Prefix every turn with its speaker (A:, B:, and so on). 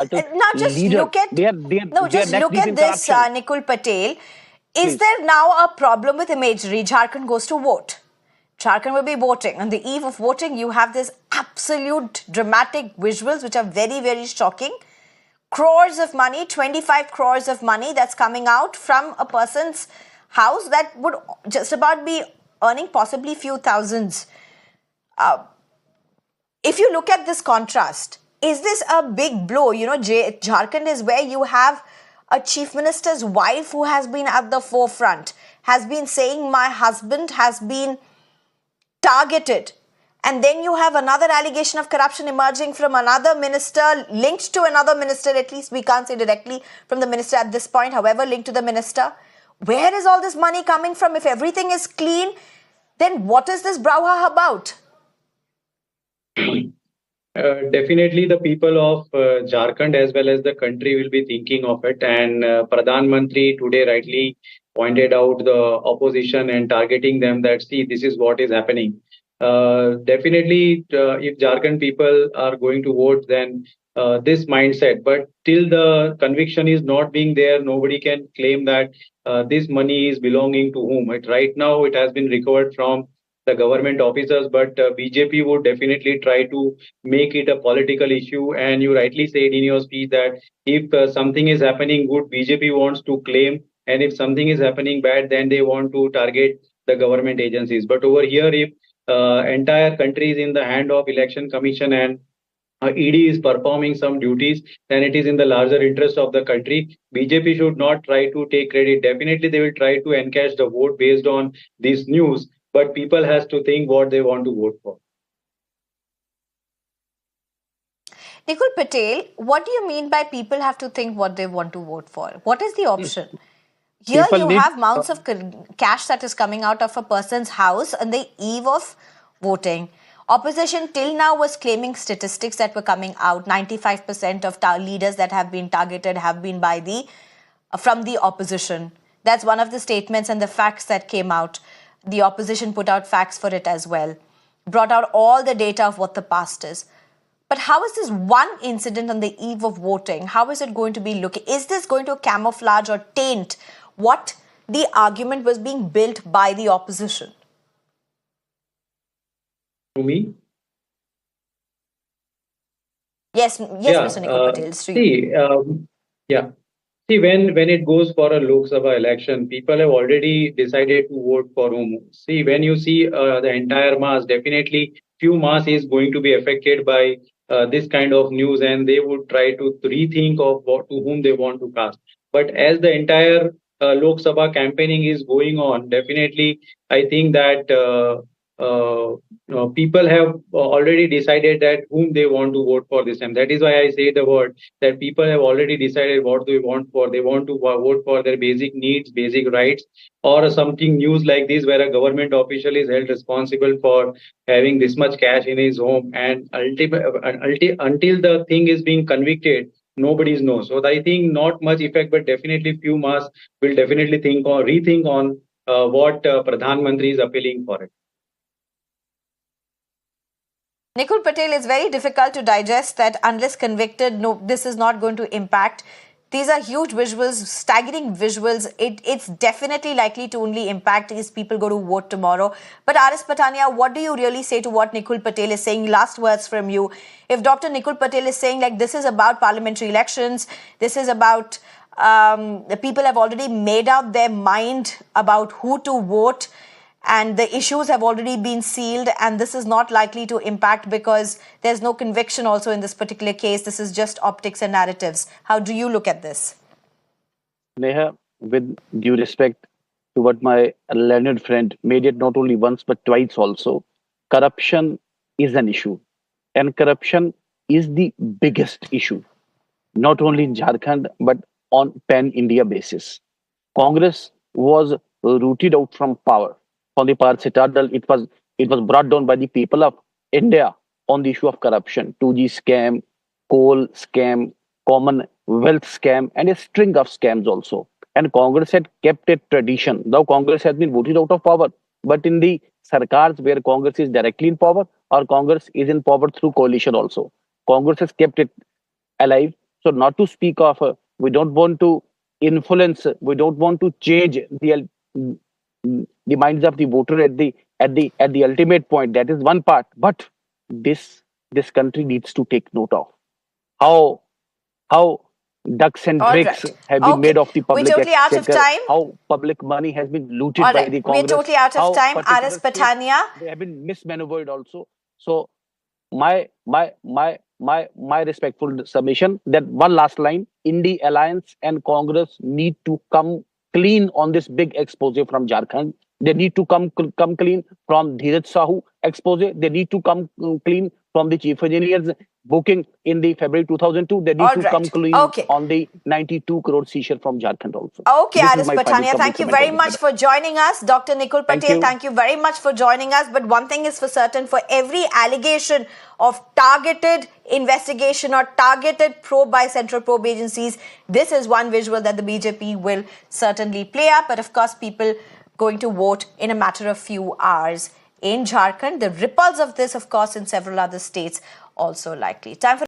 A: Now just
B: leaders.
A: look at
B: They are
A: just
B: neck
A: look
B: deep
A: at
B: in
A: this,
B: corruption.
A: Nikul Patel. Is
B: Please.
A: there now a problem with imagery? Jharkhand goes to vote. Jharkhand will be voting. On the eve of voting, you have this absolute dramatic visuals which are very, very shocking. Crores of money, 25 crores of money that's coming out from a person's house that would just about be earning possibly few thousands. If you look at this contrast, is this a big blow? Jharkhand is where you have a chief minister's wife who has been at the forefront, has been saying, my husband has been targeted. And then you have another allegation of corruption emerging from another minister, linked to another minister, at least we can't say directly from the minister at this point, however, linked to the minister. Where is all this money coming from? If everything is clean, then what is this brouhaha about?
C: Definitely, the people of Jharkhand as well as the country will be thinking of it. And Pradhan Mantri today rightly pointed out the opposition and targeting them that, see, this is what is happening. Definitely, if Jharkhand people are going to vote, then this mindset. But till the conviction is not being there, nobody can claim that this money is belonging to whom. Right now, it has been recovered from the government officers, but BJP would definitely try to make it a political issue. And you rightly said in your speech that if something is happening good, BJP wants to claim, and if something is happening bad, then they want to target the government agencies. But over here, if entire country is in the hand of election commission and ED is performing some duties, then it is in the larger interest of the country. BJP should not try to take credit. Definitely, they will try to encash the vote based on this news, but people has to think what they want to vote for.
A: Nikul Patel, what do you mean by people have to think what they want to vote for? What is the option? Here
B: People
A: you
B: need.
A: have mounts of cash that is coming out of a person's house on the eve of voting. Opposition till now was claiming statistics that were coming out. 95% of leaders that have been targeted have been by the from the opposition. That's one of the statements and the facts that came out. The opposition put out facts for it as well, brought out all the data of what the past is. But how is this one incident on the eve of voting? How is it going to be looking? Is this going to camouflage or taint what the argument was being built by the opposition?
C: To me,
A: Yes,
C: yeah.
A: Mr. Nikul Patel, it's to you.
C: See, yeah. See, when it goes for a Lok Sabha election, people have already decided to vote for whom. See, when you see the entire mass, definitely few mass is going to be affected by this kind of news, and they would try to rethink of what, to whom they want to cast. But as the entire Lok Sabha campaigning is going on, definitely I think that people have already decided that whom they want to vote for this time. That is why I say the word that people have already decided what they want for. They want to vote for their basic needs, basic rights, or something news like this where a government official is held responsible for having this much cash in his home, and until the thing is being convicted, nobody knows. So I think not much effect, but definitely few mass will definitely think or rethink on what Pradhan Mantri is appealing for it.
A: Nikul Patel, is very difficult to digest that unless convicted, no, this is not going to impact. These are huge visuals, staggering visuals. It's definitely likely to only impact if people go to vote tomorrow. But RS Pathania, what do you really say to what Nikul Patel is saying? Last words from you. If Dr. Nikul Patel is saying like this is about parliamentary elections, this is about the people have already made up their mind about who to vote, and the issues have already been sealed, and this is not likely to impact because there's no conviction also in this particular case. This is just optics and narratives. How do you look at this?
B: Neha, with due respect to what my learned friend made it not only once but twice also, corruption is an issue. And corruption is the biggest issue, not only in Jharkhand but on pan India basis. Congress was rooted out from power. From the power citadel, it was brought down by the people of India on the issue of corruption, 2G scam, coal scam, Commonwealth scam, and a string of scams also. And Congress had kept a tradition. Now Congress has been voted out of power, but in the sarkars where Congress is directly in power or Congress is in power through coalition also, Congress has kept it alive. So not to speak of, we don't want to influence, we don't want to change the minds of the voter at the ultimate point. That is one part. But this country needs to take note of how how ducks and
A: All
B: drakes
A: right.
B: have been
A: Okay.
B: made of the
A: We're
B: public
A: totally out of
B: exchequer,
A: time.
B: how public money has been looted
A: All
B: by
A: right.
B: the
A: We're
B: Congress,
A: totally out of
B: how
A: time.
B: particular
A: RS
B: states
A: Pathania.
B: they have been mismaneuvered also. So my respectful submission that one last line: Indie Alliance and Congress need to come clean on this big expose from Jharkhand. They need to come clean from Dheeraj Sahu expose. They need to come clean from the chief engineer's booking in the February 2002. They need
A: All
B: to come
A: right.
B: clean
A: Okay.
B: on the 92 crore seizure from Jharkhand also.
A: Okay,
B: This is
A: Aris
B: my final
A: Pathania, thank you
B: comment
A: very
B: on this
A: much
B: matter.
A: for joining us. Dr. Nikul
B: Thank
A: Patel,
B: you.
A: thank you very much for joining us. But one thing is for certain, for every allegation of targeted investigation or targeted probe by central probe agencies, this is one visual that the BJP will certainly play up. But of course, people going to vote in a matter of few hours in Jharkhand. The ripples of this, of course, in several other states also likely. Time for